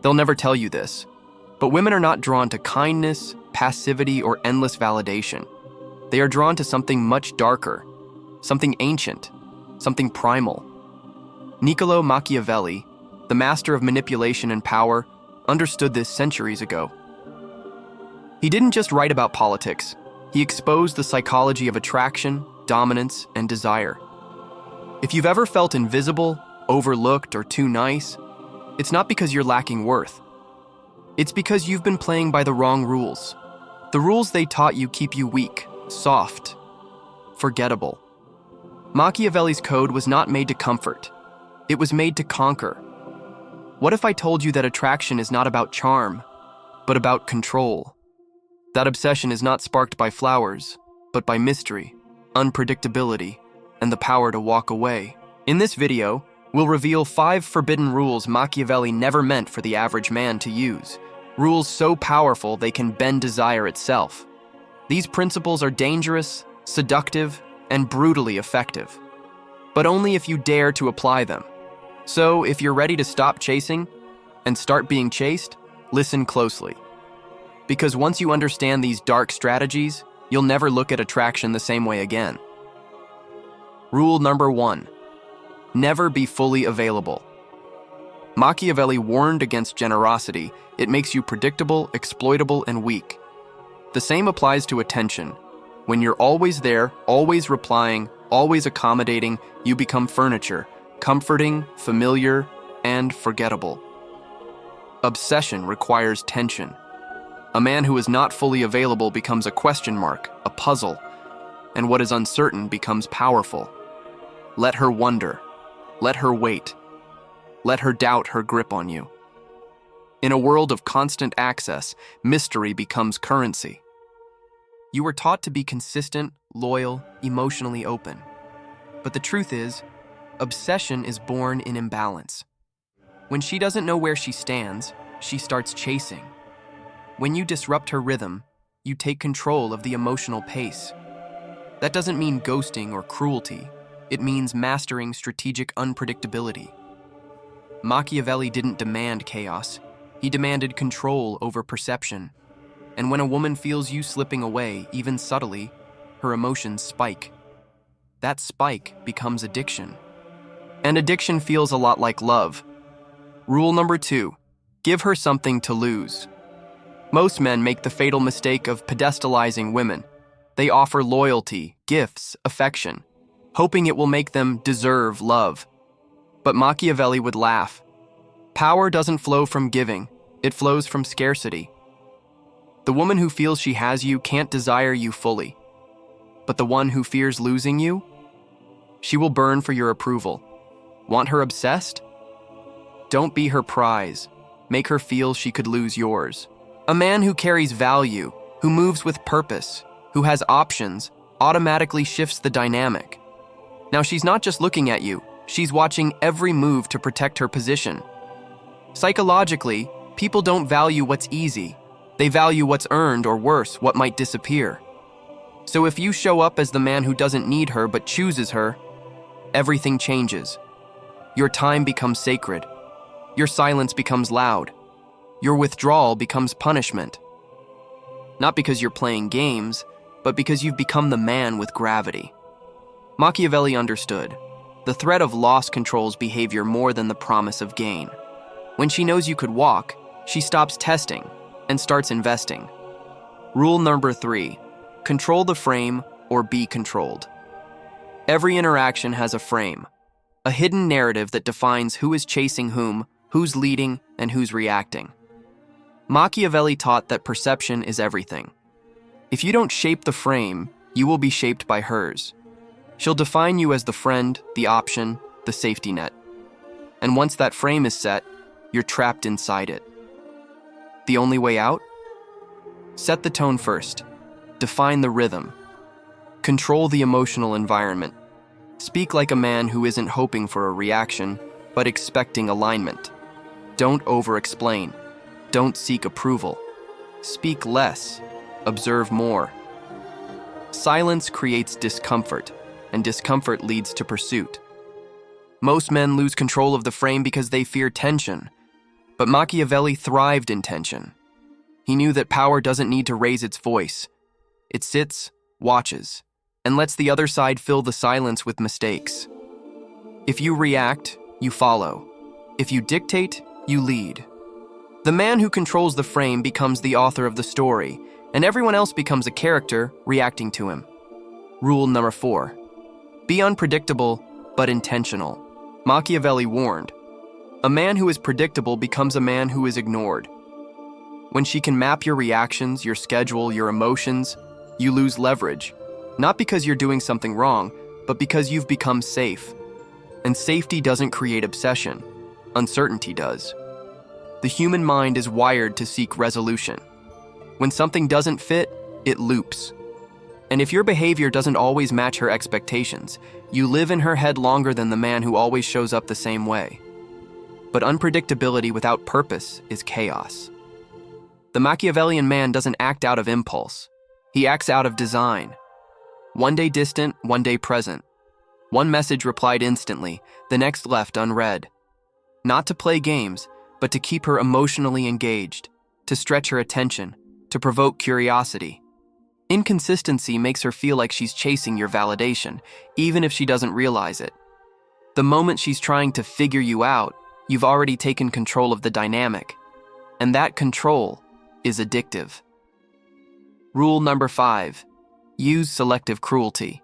They'll never tell you this, but women are not drawn to kindness, passivity, or endless validation. They are drawn to something much darker, something ancient, something primal. Niccolo Machiavelli, the master of manipulation and power, understood this centuries ago. He didn't just write about politics. He exposed the psychology of attraction, dominance, and desire. If you've ever felt invisible, overlooked, or too nice, it's not because you're lacking worth. It's because you've been playing by the wrong rules. The rules they taught you keep you weak, soft, forgettable. Machiavelli's code was not made to comfort. It was made to conquer. What if I told you that attraction is not about charm, but about control? That obsession is not sparked by flowers, but by mystery, unpredictability, and the power to walk away. In this video, we'll reveal 5 forbidden rules Machiavelli never meant for the average man to use. Rules so powerful they can bend desire itself. These principles are dangerous, seductive, and brutally effective. But only if you dare to apply them. So, if you're ready to stop chasing and start being chased, listen closely. Because once you understand these dark strategies, you'll never look at attraction the same way again. Rule number 1. Never be fully available. Machiavelli warned against generosity. It makes you predictable, exploitable, and weak. The same applies to attention. When you're always there, always replying, always accommodating, you become furniture, comforting, familiar, and forgettable. Obsession requires tension. A man who is not fully available becomes a question mark, a puzzle, and what is uncertain becomes powerful. Let her wonder. Let her wait. Let her doubt her grip on you. In a world of constant access, mystery becomes currency. You were taught to be consistent, loyal, emotionally open. But the truth is, obsession is born in imbalance. When she doesn't know where she stands, she starts chasing. When you disrupt her rhythm, you take control of the emotional pace. That doesn't mean ghosting or cruelty. It means mastering strategic unpredictability. Machiavelli didn't demand chaos. He demanded control over perception. And when a woman feels you slipping away, even subtly, her emotions spike. That spike becomes addiction. And addiction feels a lot like love. Rule number 2, give her something to lose. Most men make the fatal mistake of pedestalizing women. They offer loyalty, gifts, affection, hoping it will make them deserve love. But Machiavelli would laugh. Power doesn't flow from giving, it flows from scarcity. The woman who feels she has you can't desire you fully. But the one who fears losing you, she will burn for your approval. Want her obsessed? Don't be her prize. Make her feel she could lose yours. A man who carries value, who moves with purpose, who has options, automatically shifts the dynamic. Now she's not just looking at you, she's watching every move to protect her position. Psychologically, people don't value what's easy. They value what's earned, or worse, what might disappear. So if you show up as the man who doesn't need her but chooses her, everything changes. Your time becomes sacred. Your silence becomes loud. Your withdrawal becomes punishment. Not because you're playing games, but because you've become the man with gravity. Machiavelli understood. The threat of loss controls behavior more than the promise of gain. When she knows you could walk, she stops testing and starts investing. Rule number 3, control the frame or be controlled. Every interaction has a frame, a hidden narrative that defines who is chasing whom, who's leading, and who's reacting. Machiavelli taught that perception is everything. If you don't shape the frame, you will be shaped by hers. She'll define you as the friend, the option, the safety net. And once that frame is set, you're trapped inside it. The only way out? Set the tone first. Define the rhythm. Control the emotional environment. Speak like a man who isn't hoping for a reaction, but expecting alignment. Don't over-explain. Don't seek approval. Speak less. Observe more. Silence creates discomfort, and discomfort leads to pursuit. Most men lose control of the frame because they fear tension. But Machiavelli thrived in tension. He knew that power doesn't need to raise its voice. It sits, watches, and lets the other side fill the silence with mistakes. If you react, you follow. If you dictate, you lead. The man who controls the frame becomes the author of the story, and everyone else becomes a character reacting to him. Rule number 4. Be unpredictable, but intentional. Machiavelli warned, a man who is predictable becomes a man who is ignored. When she can map your reactions, your schedule, your emotions, you lose leverage. Not because you're doing something wrong, but because you've become safe. And safety doesn't create obsession. Uncertainty does. The human mind is wired to seek resolution. When something doesn't fit, it loops. And if your behavior doesn't always match her expectations, you live in her head longer than the man who always shows up the same way. But unpredictability without purpose is chaos. The Machiavellian man doesn't act out of impulse. He acts out of design. One day distant, one day present. One message replied instantly, the next left unread. Not to play games, but to keep her emotionally engaged, to stretch her attention, to provoke curiosity. Inconsistency makes her feel like she's chasing your validation, even if she doesn't realize it. The moment she's trying to figure you out, you've already taken control of the dynamic, and that control is addictive. Rule number 5. Use selective cruelty.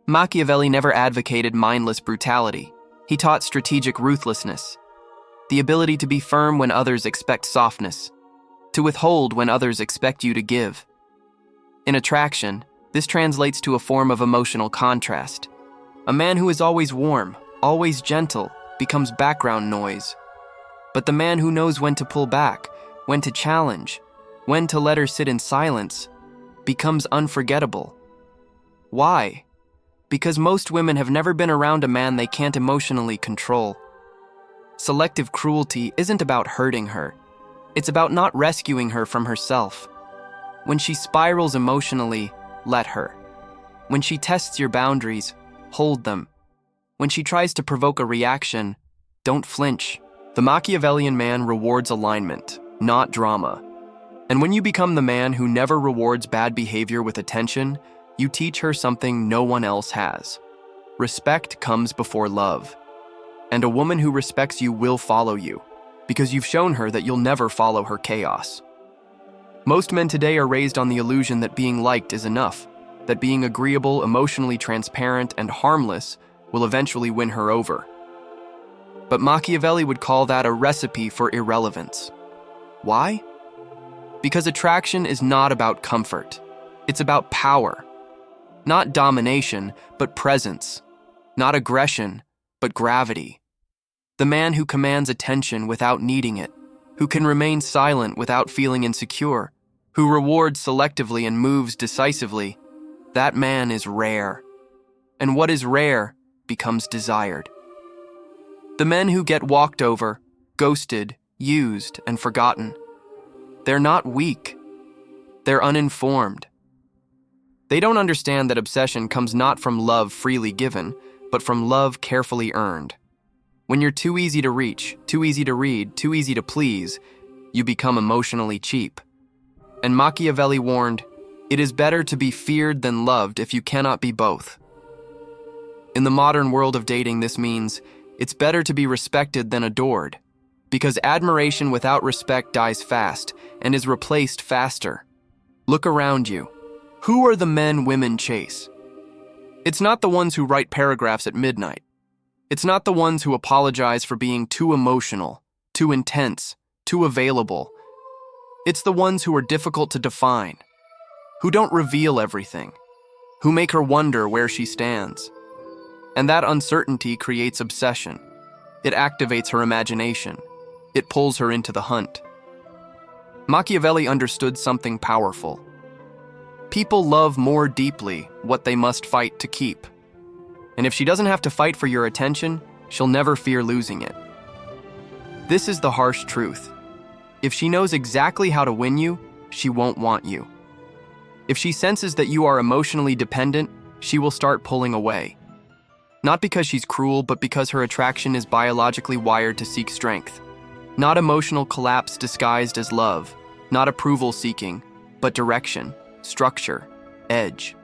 Machiavelli never advocated mindless brutality. He taught strategic ruthlessness, the ability to be firm when others expect softness, to withhold when others expect you to give. In attraction, this translates to a form of emotional contrast. A man who is always warm, always gentle, becomes background noise. But the man who knows when to pull back, when to challenge, when to let her sit in silence, becomes unforgettable. Why? Because most women have never been around a man they can't emotionally control. Selective cruelty isn't about hurting her. It's about not rescuing her from herself. When she spirals emotionally, let her. When she tests your boundaries, hold them. When she tries to provoke a reaction, don't flinch. The Machiavellian man rewards alignment, not drama. And when you become the man who never rewards bad behavior with attention, you teach her something no one else has. Respect comes before love. And a woman who respects you will follow you, because you've shown her that you'll never follow her chaos. Most men today are raised on the illusion that being liked is enough, that being agreeable, emotionally transparent, and harmless will eventually win her over. But Machiavelli would call that a recipe for irrelevance. Why? Because attraction is not about comfort. It's about power. Not domination, but presence. Not aggression, but gravity. The man who commands attention without needing it, who can remain silent without feeling insecure, who rewards selectively and moves decisively, that man is rare. And what is rare becomes desired. The men who get walked over, ghosted, used, and forgotten, they're not weak. They're uninformed. They don't understand that obsession comes not from love freely given, but from love carefully earned. When you're too easy to reach, too easy to read, too easy to please, you become emotionally cheap. And Machiavelli warned, it is better to be feared than loved if you cannot be both. In the modern world of dating, this means it's better to be respected than adored, because admiration without respect dies fast and is replaced faster. Look around you. Who are the men women chase? It's not the ones who write paragraphs at midnight. It's not the ones who apologize for being too emotional, too intense, too available. It's the ones who are difficult to define, who don't reveal everything, who make her wonder where she stands. And that uncertainty creates obsession. It activates her imagination. It pulls her into the hunt. Machiavelli understood something powerful. People love more deeply what they must fight to keep. And if she doesn't have to fight for your attention, she'll never fear losing it. This is the harsh truth. If she knows exactly how to win you, she won't want you. If she senses that you are emotionally dependent, she will start pulling away. Not because she's cruel, but because her attraction is biologically wired to seek strength. Not emotional collapse disguised as love, not approval seeking, but direction, structure, edge.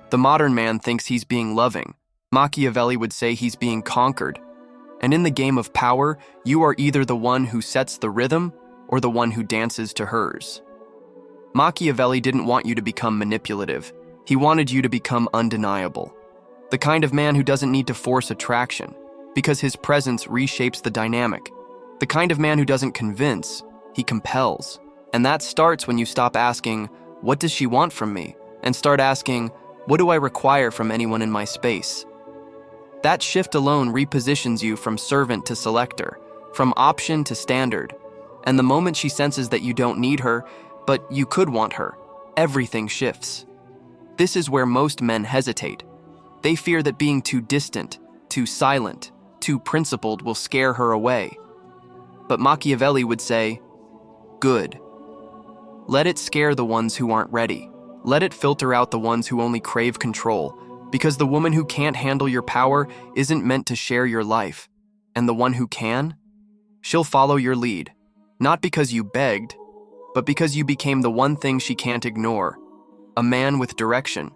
The modern man thinks he's being loving. Machiavelli would say he's being conquered. And in the game of power, you are either the one who sets the rhythm or the one who dances to hers. Machiavelli didn't want you to become manipulative. He wanted you to become undeniable. The kind of man who doesn't need to force attraction, because his presence reshapes the dynamic. The kind of man who doesn't convince, he compels. And that starts when you stop asking, "What does she want from me?" and start asking, "What do I require from anyone in my space?" That shift alone repositions you from servant to selector, from option to standard. And the moment she senses that you don't need her, but you could want her, everything shifts. This is where most men hesitate. They fear that being too distant, too silent, too principled will scare her away. But Machiavelli would say, "Good. Let it scare the ones who aren't ready. Let it filter out the ones who only crave control, because the woman who can't handle your power isn't meant to share your life. And the one who can, she'll follow your lead, not because you begged, but because you became the one thing she can't ignore, a man with direction.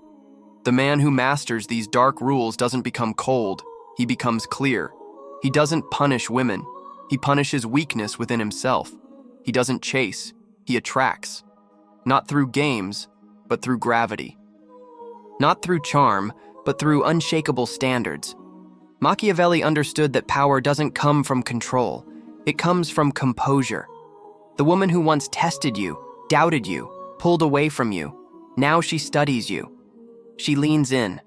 The man who masters these dark rules doesn't become cold, he becomes clear. He doesn't punish women, he punishes weakness within himself. He doesn't chase, he attracts. Not through games, but through gravity. Not through charm, but through unshakable standards. Machiavelli understood that power doesn't come from control, it comes from composure. The woman who once tested you, doubted you, pulled away from you, now she studies you. She leans in,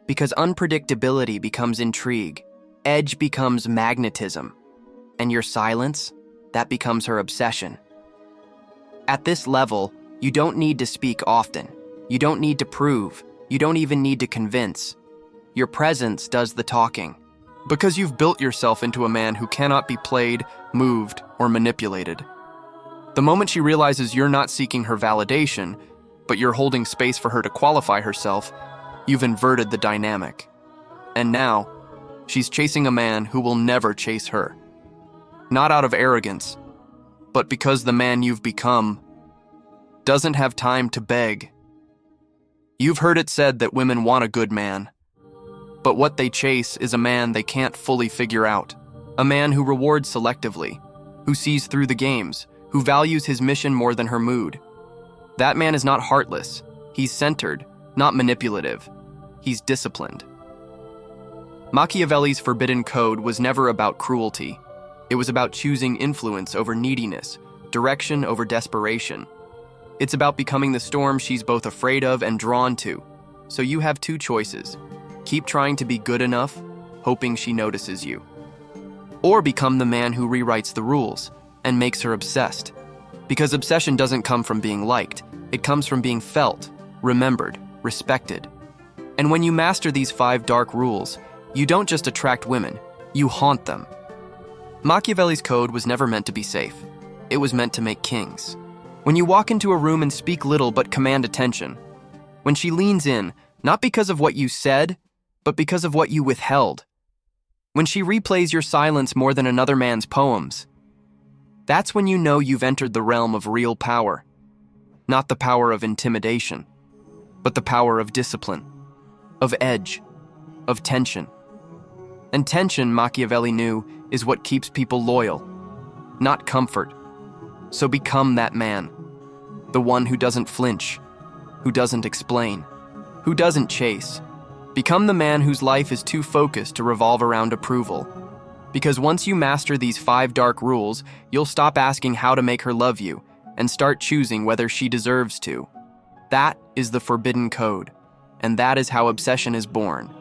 because unpredictability becomes intrigue, edge becomes magnetism, and your silence, that becomes her obsession. At this level, you don't need to speak often. You don't need to prove. You don't even need to convince. Your presence does the talking, because you've built yourself into a man who cannot be played, moved, or manipulated. The moment she realizes you're not seeking her validation, but you're holding space for her to qualify herself, you've inverted the dynamic. And now, she's chasing a man who will never chase her. Not out of arrogance, but because the man you've become doesn't have time to beg. You've heard it said that women want a good man, but what they chase is a man they can't fully figure out, a man who rewards selectively, who sees through the games, who values his mission more than her mood. That man is not heartless, he's centered, not manipulative, he's disciplined. Machiavelli's forbidden code was never about cruelty. It was about choosing influence over neediness, direction over desperation. It's about becoming the storm she's both afraid of and drawn to. So you have two choices. Keep trying to be good enough, hoping she notices you. Or become the man who rewrites the rules and makes her obsessed. Because obsession doesn't come from being liked. It comes from being felt, remembered, respected. And when you master these 5 dark rules, you don't just attract women, you haunt them. Machiavelli's code was never meant to be safe. It was meant to make kings. When you walk into a room and speak little but command attention. When she leans in, not because of what you said, but because of what you withheld. When she replays your silence more than another man's poems. That's when you know you've entered the realm of real power. Not the power of intimidation, but the power of discipline, of edge, of tension. And tension, Machiavelli knew, is what keeps people loyal, not comfort. So become that man, the one who doesn't flinch, who doesn't explain, who doesn't chase. Become the man whose life is too focused to revolve around approval. Because once you master these 5 dark rules, you'll stop asking how to make her love you and start choosing whether she deserves to. That is the forbidden code, and that is how obsession is born.